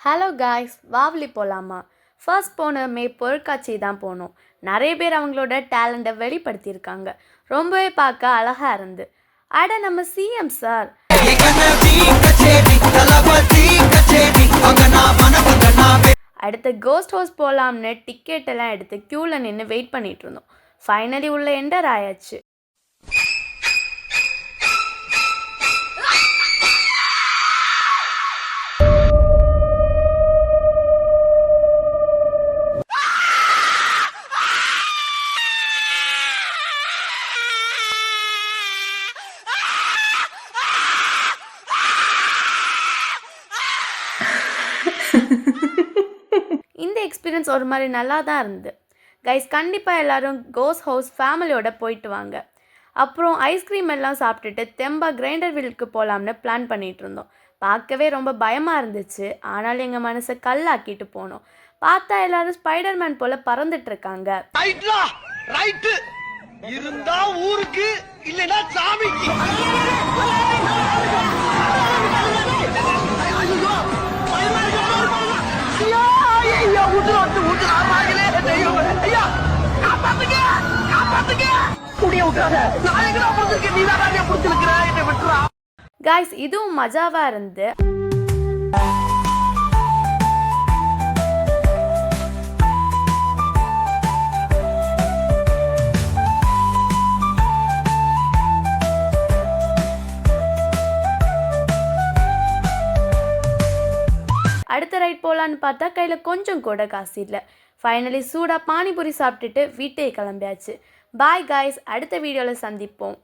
Hello guys, வாவ்லி போகலாமா? First போனதுமே பொருட்காட்சி தான் போனோம். நிறைய பேர் அவங்களோட டேலண்ட்டை வெளிப்படுத்தியிருக்காங்க. ரொம்பவே பார்க்க அழகாக இருந்து. அட நம்ம சிஎம் சார். அடுத்து கோஸ்ட் ஹவுஸ் போகலாம்னு டிக்கெட் எல்லாம் எடுத்து க்யூவில் நின்று வெயிட் பண்ணிட்டு இருந்தோம். ஃபைனலி உள்ள என்டர் ஆயாச்சு. இந்த எக்ஸ்பீரியன்ஸ் ஒரு மாதிரி நல்லா தான் இருந்து. கைஸ், கண்டிப்பாக எல்லோரும் கோஸ்ட் ஹவுஸ் ஃபேமிலியோட போயிட்டு வாங்க. அப்புறம் ஐஸ்கிரீம் எல்லாம் சாப்பிட்டுட்டு தெம்பா கிரைண்டர் வீலுக்கு போகலாம்னு பிளான் பண்ணிகிட்டு இருந்தோம். பார்க்கவே ரொம்ப பயமாக இருந்துச்சு. ஆனாலும் எங்கள் மனசை கல்லாக்கிட்டு போனோம். பார்த்தா எல்லாரும் ஸ்பைடர்மேன் போல் பறந்துட்டு இருக்காங்க. இருந்தா ஊருக்கு இல்லைன்னா சாமிக்கு. காய்ஸ், இதுவும் மஜாவா இருந்து. அடுத்த ரைட் போகலான்னு பார்த்தா கையில் கொஞ்சம் கூட காசு இல்லை. ஃபைனலி சூடாக பானிபூரி சாப்பிட்டுட்டு வீட்டே கிளம்பியாச்சு. பாய் காய்ஸ், அடுத்த வீடியோவில் சந்திப்போம்.